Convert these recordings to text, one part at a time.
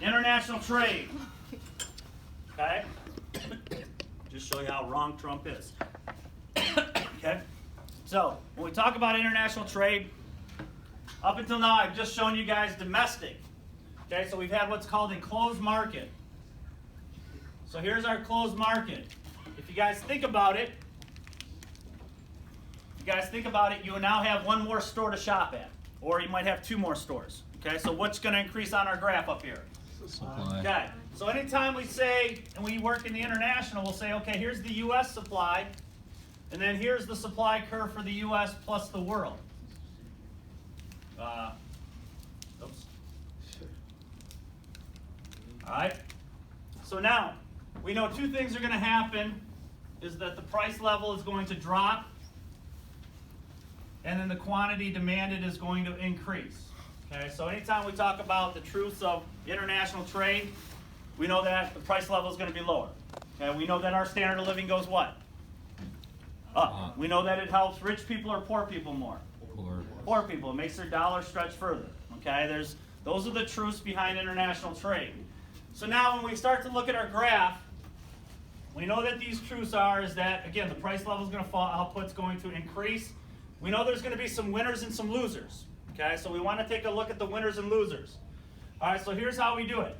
international trade. Okay? Just show you how wrong Trump is. Okay? So, when we talk about international trade, up until now I've just shown you guys domestic. Okay, so we've had what's called a closed market. So here's our closed market. If you guys think about it, you now have one more store to shop at. Or you might have two more stores. Okay, so what's going to increase on our graph up here? Supply. Okay, so anytime we say, and we work in the international, we'll say, okay, here's the U.S. supply, and then here's the supply curve for the U.S. plus the world. Oops. All right, so now, we know two things are going to happen, is that the price level is going to drop, and then the quantity demanded is going to increase. Okay, so anytime we talk about the truths of international trade, we know that the price level is going to be lower. Okay, we know that our standard of living goes what? Up. We know that it helps rich people or poor people more? Poor people. It makes their dollar stretch further. Okay, those are the truths behind international trade. So now when we start to look at our graph, we know that these truths is that, again, the price level is going to fall, output's going to increase. We know there's going to be some winners and some losers. Okay, so we want to take a look at the winners and losers. All right, so here's how we do it.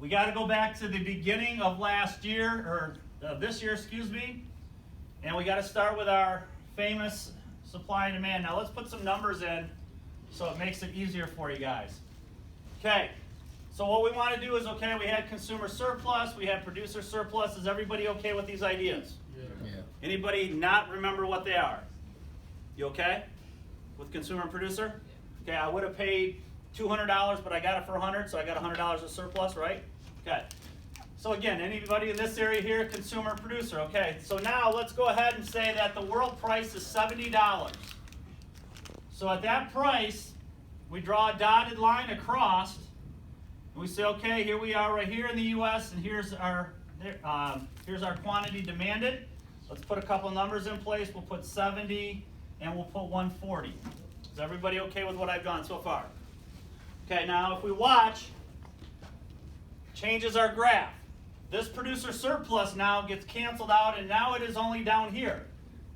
We got to go back to the beginning of last year, or this year, excuse me, and we got to start with our famous supply and demand. Now let's put some numbers in so it makes it easier for you guys. Okay, so what we want to do is, okay, we had consumer surplus, we had producer surplus. Is everybody okay with these ideas? Yeah. Anybody not remember what they are? You okay with consumer and producer? Okay, I would have paid $200, but I got it for $100, so I got $100 of surplus, right? Okay. So again, anybody in this area here, consumer and producer? Okay, so now let's go ahead and say that the world price is $70. So at that price, we draw a dotted line across, and we say, okay, here we are right here in the U.S., and here's our quantity demanded. Let's put a couple numbers in place. We'll put 70, and we'll put 140. Is everybody okay with what I've done so far? Okay, now if we watch, changes our graph. This producer surplus now gets canceled out, and now it is only down here.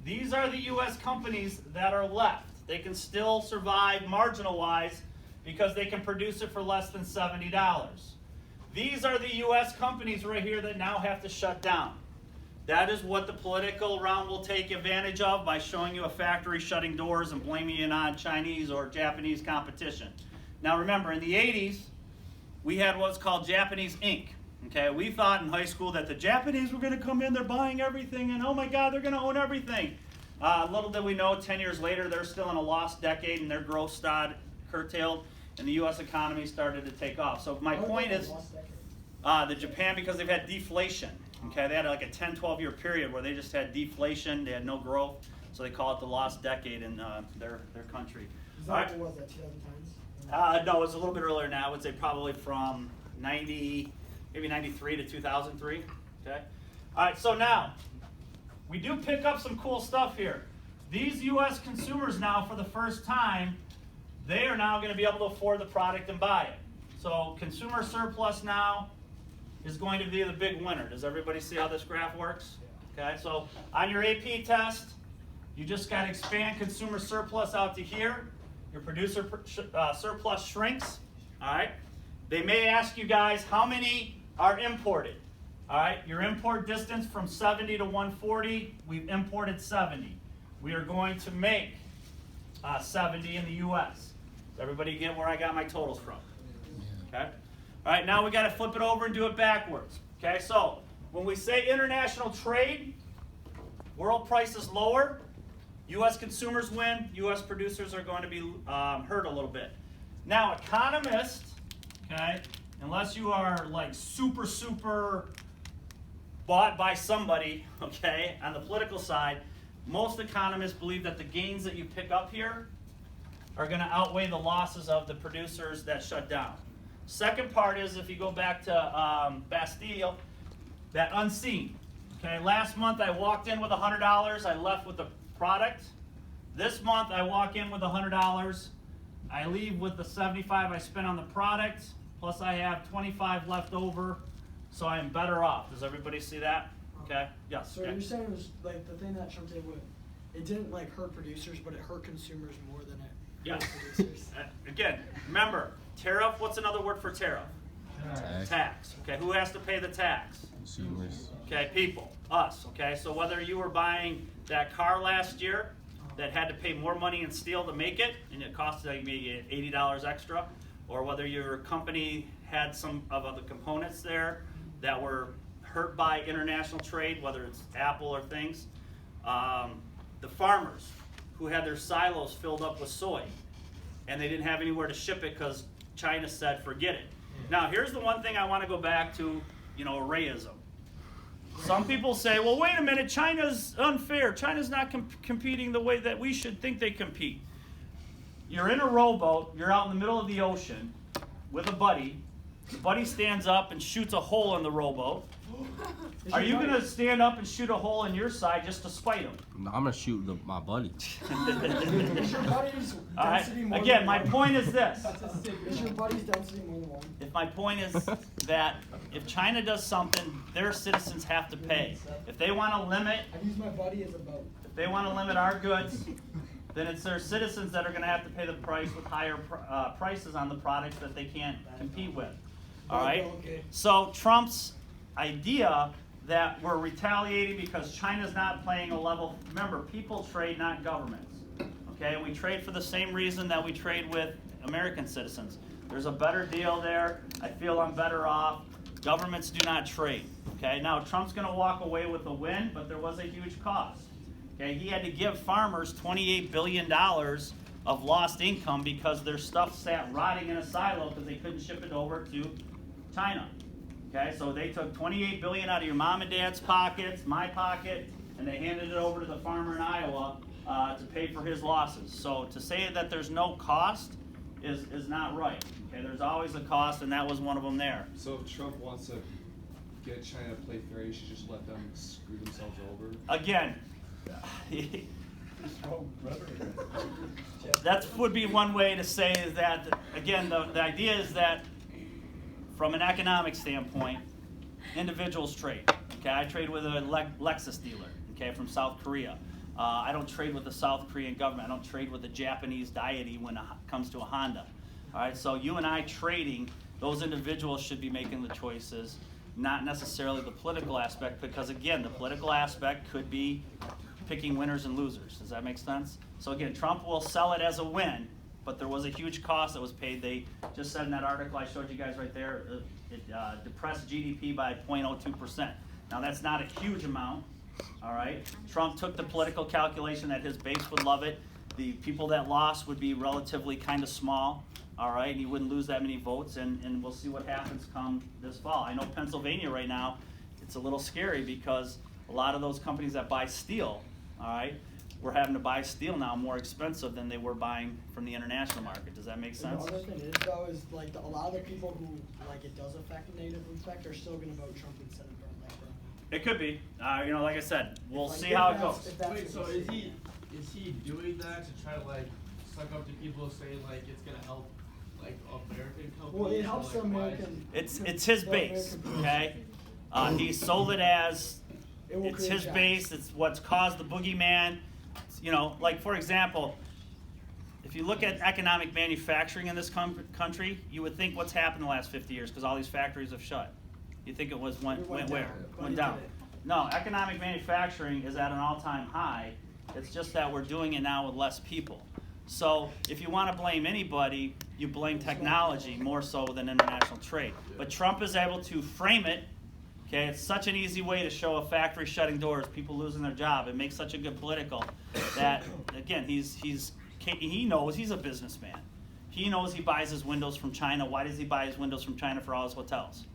These are the U.S. companies that are left. They can still survive marginal-wise because they can produce it for less than $70. These are the U.S. companies right here that now have to shut down. That is what the political realm will take advantage of by showing you a factory shutting doors and blaming it on Chinese or Japanese competition. Now remember, in the 80s, we had what's called Japanese Inc. Okay, we thought in high school that the Japanese were going to come in, they're buying everything, and oh my God, they're going to own everything. Little did we know, 10 years later, they're still in a lost decade, and their growth started curtailed, and the U.S. economy started to take off. So my point is, the Japan, because they've had deflation. Okay, they had like a 10, 12-year period where they just had deflation, they had no growth, so they call it the lost decade in their country. Is that what was that, 2000 times? No, it's a little bit earlier than that. I would say probably from 90, maybe 93 to 2003. Okay. All right. So now we do pick up some cool stuff here. These U.S. consumers now, for the first time, they are now going to be able to afford the product and buy it. So consumer surplus now is going to be the big winner. Does everybody see how this graph works? Okay. So on your AP test, you just got to expand consumer surplus out to here. Your producer surplus shrinks, all right? They may ask you guys how many are imported, all right? Your import distance from 70 to 140, we've imported 70. We are going to make 70 in the U.S. Does everybody get where I got my totals from? Okay? All right, now we got to flip it over and do it backwards. Okay, so when we say international trade, world price is lower. U.S. consumers win, U.S. producers are going to be hurt a little bit. Now, economists, okay, unless you are like super bought by somebody, okay, on the political side, most economists believe that the gains that you pick up here are going to outweigh the losses of the producers that shut down. Second part is, if you go back to Bastille, that unseen. Okay, last month I walked in with $100, I left with the product. This month I walk in with $100. I leave with the 75 I spent on the product, plus I have 25 left over, so I am better off. Does everybody see that? Okay, yes. So okay. you're saying it was like the thing that Trump did with, it didn't like hurt producers, but it hurt consumers more than it Yes. hurt producers. Again, remember, tariff, what's another word for tariff? Tax. Tax. Okay, who has to pay the tax? Consumers. Okay, people, us, okay? So whether you were buying that car last year that had to pay more money in steel to make it, and it cost like maybe $80 extra, or whether your company had some of the components there that were hurt by international trade, whether it's Apple or things, the farmers who had their silos filled up with soy, and they didn't have anywhere to ship it because China said, forget it. Now, here's the one thing I want to go back to, arrayism. Some people say, well, wait a minute, China's unfair. China's not competing the way that we should think they compete. You're in a rowboat, you're out in the middle of the ocean with a buddy. The buddy stands up and shoots a hole in the rowboat. Are you going to stand up and shoot a hole in your side just to spite him? I'm gonna shoot my buddy. Is your buddy's All right. density more Again, than my one? point is this. Is your buddy's density more than one? If my point is that if China does something, their citizens have to pay. If they want to limit, I've used my buddy as a boat. if they want to limit our goods, then it's their citizens that are going to have to pay the price with higher prices on the products that they can't compete with. All right. Okay. So Trump's idea that we're retaliating because China's not playing a level. Remember, people trade, not governments. Okay, and we trade for the same reason that we trade with American citizens. There's a better deal there. I feel I'm better off. Governments do not trade. Okay, now Trump's going to walk away with a win, but there was a huge cost. Okay, he had to give farmers $28 billion of lost income because their stuff sat rotting in a silo because they couldn't ship it over to China. Okay, so they took $28 billion out of your mom and dad's pockets, my pocket, and they handed it over to the farmer in Iowa to pay for his losses. So to say that there's no cost is not right. Okay, there's always a cost, and that was one of them there. So if Trump wants to get China to play fair, he should just let them screw themselves over? Again, that would be one way to say that, again, the idea is that from an economic standpoint, individuals trade. Okay, I trade with a Lexus dealer, okay, from South Korea. I don't trade with the South Korean government. I don't trade with the Japanese deity when it comes to a Honda. All right, so you and I trading, those individuals should be making the choices, not necessarily the political aspect, because again, the political aspect could be picking winners and losers. Does that make sense? So again, Trump will sell it as a win, but there was a huge cost that was paid. They just said in that article I showed you guys right there, it depressed GDP by 0.02%. Now that's not a huge amount, all right? Trump took the political calculation that his base would love it. The people that lost would be relatively kind of small, all right? And he wouldn't lose that many votes, and we'll see what happens come this fall. I know Pennsylvania right now, it's a little scary because a lot of those companies that buy steel, all right, we're having to buy steel now more expensive than they were buying from the international market. Does that make sense? The other thing is, though, is like a lot of the people who like it does affect the native effect are still going to vote Trump instead of like Trump. It could be. Like I said, we'll Like, see if how it that's- goes. if that's Wait, what so we is see. he doing that to try to like suck up to people saying like it's gonna help like American companies? Well, it or, helps like, the why is- American. It's his the base, American okay? He sold it as It will it's create his jobs. base. It's what's caused the boogeyman. Like for example, if you look at economic manufacturing in this country, you would think what's happened the last 50 years because all these factories have shut. You think it went It went where? down, but Went it down. didn't. No, economic manufacturing is at an all-time high. It's just that we're doing it now with less people. So if you want to blame anybody, you blame technology more so than international trade. But Trump is able to frame it. Okay, it's such an easy way to show a factory shutting doors, people losing their job. It makes such a good political that, again, he knows he's a businessman. He knows he buys his windows from China. Why does he buy his windows from China for all his hotels?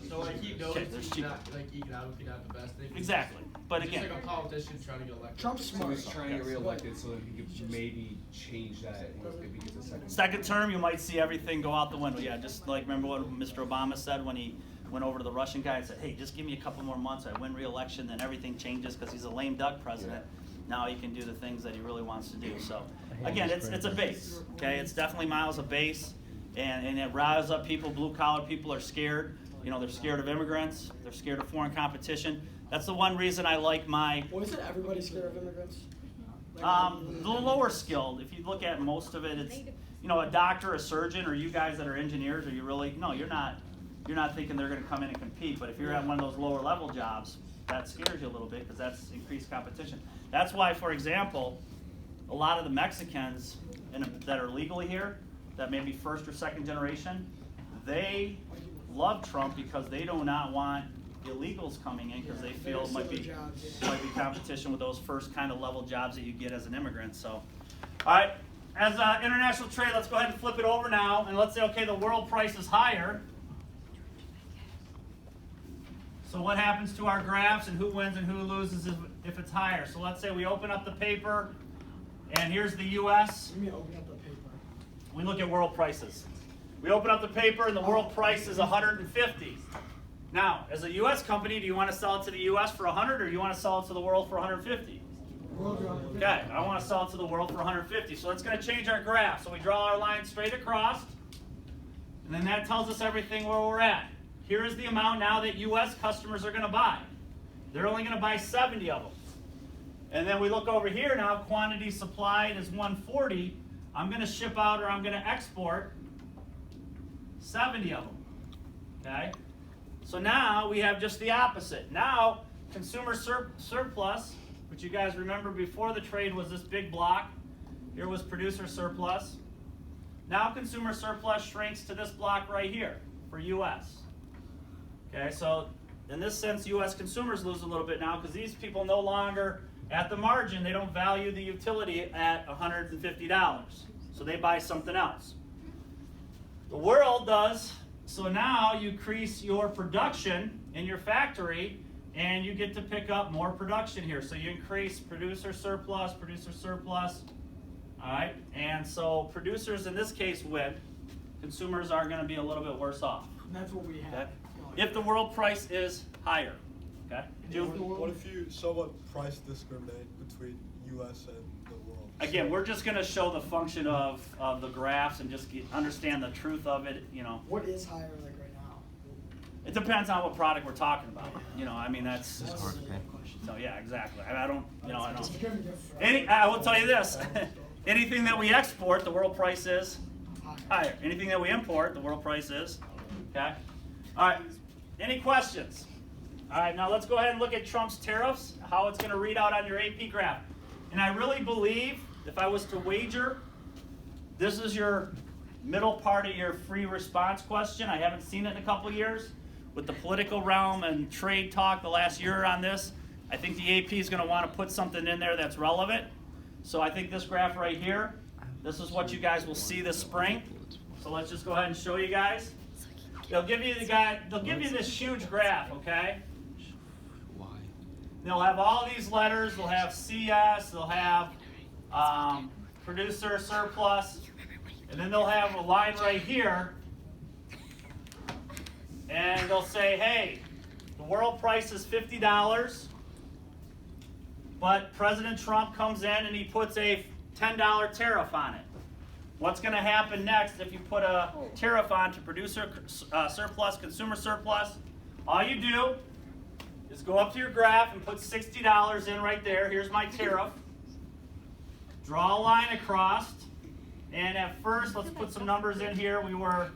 So like he knows Okay, there's he's cheap- not like economically not the best thing. Exactly. But It's again, just like a politician trying to get elected. Trump's So smart. he's trying to get reelected so that he could maybe change that if he gets a second term, you might see everything go out the window. Yeah, just like remember what Mr. Obama said when he went over to the Russian guy and said, hey, just give me a couple more months, I win re-election, then everything changes because he's a lame duck president. now he can do the things that he really wants to do. So, again, it's a base, okay? It's definitely miles a base, and it riles up people. Blue-collar people are scared. You know, they're scared of immigrants. They're scared of foreign competition. That's the one reason I like my... Well, isn't everybody scared of immigrants? The lower skilled, if you look at most of it, it's, you know, a doctor, a surgeon, or you guys that are engineers, are you really, no, you're not thinking they're gonna come in and compete, but if you're at one of those lower level jobs, that scares you a little bit, because that's increased competition. That's why, for example, a lot of the Mexicans that are legally here, that may be first or second generation, they love Trump because they do not want illegals coming in, because they feel it might be competition with those first kind of level jobs that you get as an immigrant. So, all right, as international trade, let's go ahead and flip it over now, and let's say, okay, the world price is higher. So what happens to our graphs, and who wins and who loses if it's higher? So let's say we open up the paper, and here's the U.S. You mean open up the paper? We look at world prices. We open up the paper, and the world price is 150. Now, as a U.S. company, do you want to sell it to the U.S. for 100, or do you want to sell it to the world for 150? Okay, I want to sell it to the world for 150. So that's going to change our graph. So we draw our line straight across, and then that tells us everything where we're at. Here is the amount now that U.S. customers are going to buy. They're only going to buy 70 of them. And then we look over here now, quantity supplied is 140. I'm going to ship out, or I'm going to export 70 of them. Okay? So now we have just the opposite. Now, consumer surplus, which you guys remember before the trade was this big block. Here was producer surplus. Now consumer surplus shrinks to this block right here for U.S. Okay, so in this sense, U.S. consumers lose a little bit now, because these people no longer, at the margin, they don't value the utility at $150. So they buy something else. The world does. So now you increase your production in your factory, and you get to pick up more production here. So you increase producer surplus, all right? And so producers in this case win. Consumers are going to be a little bit worse off. And that's what we have. Okay? If the world price is higher, okay? What if you somewhat price discriminate between U.S. and the world? Again, we're just going to show the function of the graphs and just understand the truth of it, you know. What is higher like right now? It depends on what product we're talking about. You know, I mean, that's That's hard, a okay. question. so yeah, exactly. I don't, you know, I don't. It's gonna be different. I will tell you this: anything that we export, the world price is Higher. higher. Anything that we import, the world price is okay. All right. Any questions? All right. Now let's go ahead and look at Trump's tariffs. How it's going to read out on your AP graph. And I really believe, if I was to wager, this is your middle part of your free response question. I haven't seen it in a couple years. With the political realm and trade talk the last year on this, I think the AP is going to want to put something in there that's relevant. So I think this graph right here, this is what you guys will see this spring. So let's just go ahead and show you guys. They'll give you this huge graph, okay? Why? They'll have all these letters. They'll have CS. They'll have producer surplus, and then they'll have a line right here, and they'll say, hey, the world price is $50, but President Trump comes in and he puts a $10 tariff on it. What's going to happen next if you put a tariff on to producer surplus, consumer surplus? All you do is go up to your graph and put $60 in right there. Here's my tariff. Draw a line across. And at first, let's put some numbers in here. We were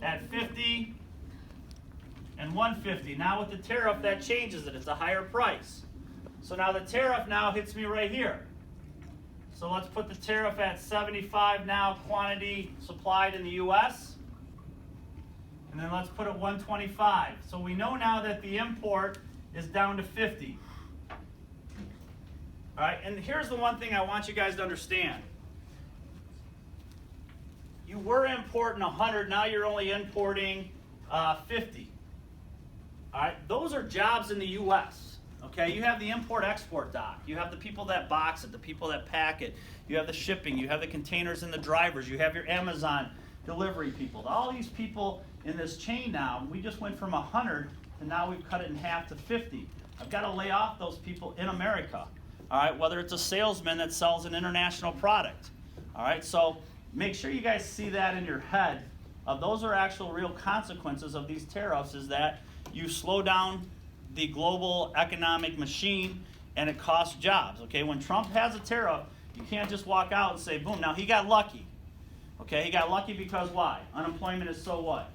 at 50 and 150. Now with the tariff, that changes it. It's a higher price. So now the tariff now hits me right here. So let's put the tariff at 75 now, quantity supplied in the U.S. And then let's put it 125. So we know now that the import is down to 50. All right, and here's the one thing I want you guys to understand. You were importing 100, now you're only importing 50. All right, those are jobs in the U.S. Okay, you have the import-export dock. You have the people that box it, the people that pack it. You have the shipping. You have the containers and the drivers. You have your Amazon delivery people. All these people in this chain now, we just went from 100 to now we've cut it in half to 50. I've got to lay off those people in America. all right, whether it's a salesman that sells an international product. All right, so make sure you guys see that in your head. Those are actual real consequences of these tariffs, is that you slow down the global economic machine and it costs jobs. Okay, when Trump has a tariff, you can't just walk out and say, boom. Now, he got lucky. Okay, he got lucky because why? Unemployment is so what?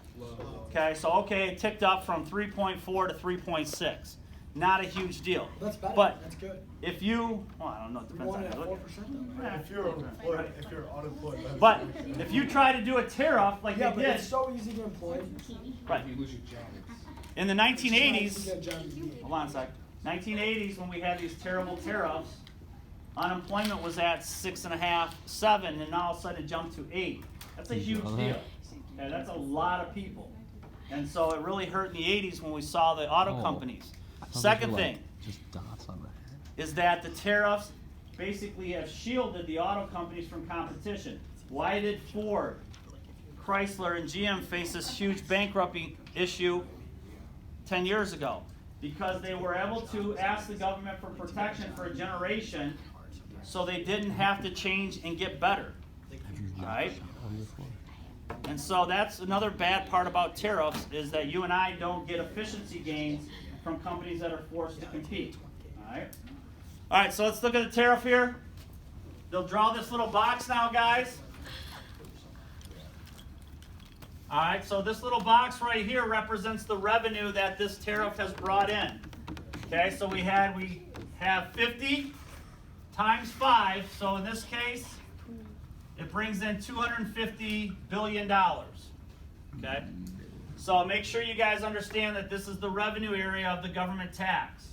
Okay, so okay, it ticked up from 3.4 to 3.6. Not a huge deal. That's better. But That's good. if you, well, I don't know, it We depends on wanted how you look 4% at though. it. If you're unemployed, that's But if you try to do a tariff like Yeah, they but did, it's so easy to employ. right, You lose your job. in the It's just not easy 1980s, to get a job in the VA. hold on a sec, 1980s when we had these terrible tariffs, unemployment was at 6.5, 7, and now all of a sudden it jumped to 8. That's a huge deal. Okay, that's a lot of people. And so it really hurt in the 80s when we saw the auto Oh. companies. I thought those Second were, thing just dots on the head. is that the tariffs basically have shielded the auto companies from competition. Why did Ford, Chrysler, and GM face this huge bankruptcy issue 10 years ago? Because they were able to ask the government for protection for a generation so they didn't have to change and get better. All right? And so that's another bad part about tariffs, is that you and I don't get efficiency gains from companies that are forced to compete. All right? All right, so let's look at the tariff here. They'll draw this little box now, guys. All right, so this little box right here represents the revenue that this tariff has brought in. Okay, so we have 50 times 5, so in this case, it brings in $250 billion. Okay? So make sure you guys understand that this is the revenue area of the government tax.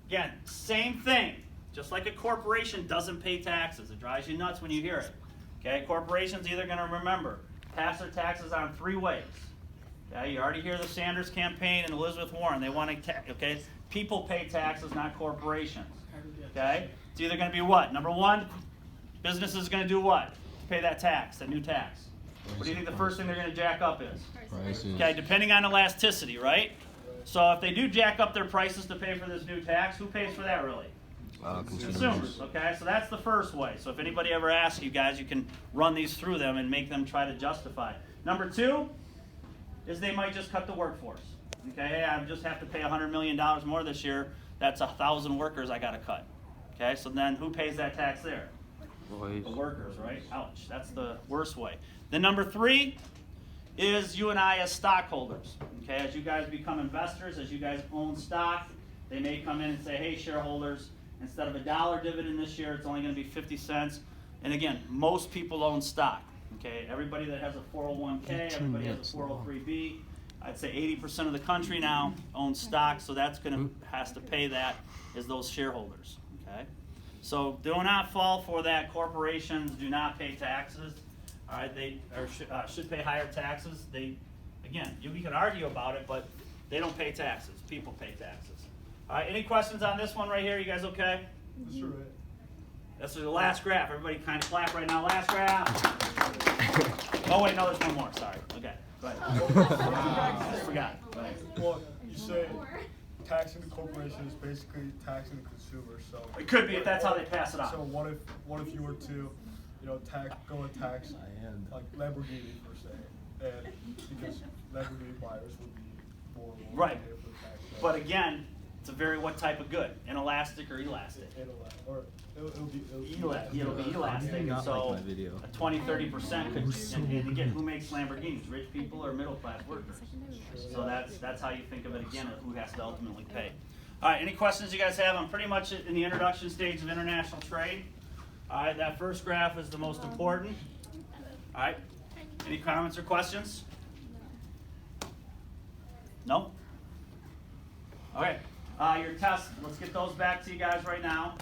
Again, same thing. Just like a corporation doesn't pay taxes. It drives you nuts when you hear it. Okay? Corporations either going to remember, pass their taxes on 3 ways. Okay? You already hear the Sanders campaign and Elizabeth Warren. They want to, okay? People pay taxes, not corporations. Okay? It's either going to be what? Number 1, business is going to do what? To pay that tax, that new tax. What do you think the first thing they're going to jack up is? Prices. Okay, depending on elasticity, right? So if they do jack up their prices to pay for this new tax, who pays for that really? Consumers. Okay, so that's the first way. So if anybody ever asks you guys, you can run these through them and make them try to justify. Number 2 is they might just cut the workforce. Okay, hey, I just have to pay $100 million more this year. That's 1,000 workers I got to cut. Okay, so then who pays that tax there? The workers, right? Ouch, that's the worst way. Then number 3 is you and I as stockholders. Okay, as you guys become investors, as you guys own stock, they may come in and say, hey, shareholders, instead of $1 dividend this year, it's only going to be 50 cents. And again, most people own stock. Okay, everybody that has a 401k, everybody has a 403b. I'd say 80% of the country now owns stock, so that's going to has to pay that is those shareholders. Okay, so do not fall for that. Corporations do not pay taxes. All right, they should pay higher taxes. They, again, we can argue about it, but they don't pay taxes. People pay taxes. All right, any questions on this one right here? You guys okay? That's right. This is the last graph. Everybody kind of clap right now. Last graph. Oh wait, no, there's one more. Sorry. Okay, go ahead. Just forgot. Go ahead. Well, you say taxing the corporation is basically taxing the consumer, so. It could be if that's how they pass it So on. what if you were to, you know, go and tax like Lamborghini per se, and because Lamborghini buyers would be more willing to Right. pay for the tax. But again, it's a very what type of good? Inelastic or elastic? It'll be It'll be elastic, and Not so like my video. a 20-30% could, and again, who makes Lamborghinis? Rich people or middle class workers? So that's how you think of it again, of who has to ultimately pay. All right, any questions you guys have? I'm pretty much in the introduction stage of international trade. All right, that first graph is the most important. All right, any comments or questions? No? Okay, your tests, let's get those back to you guys right now.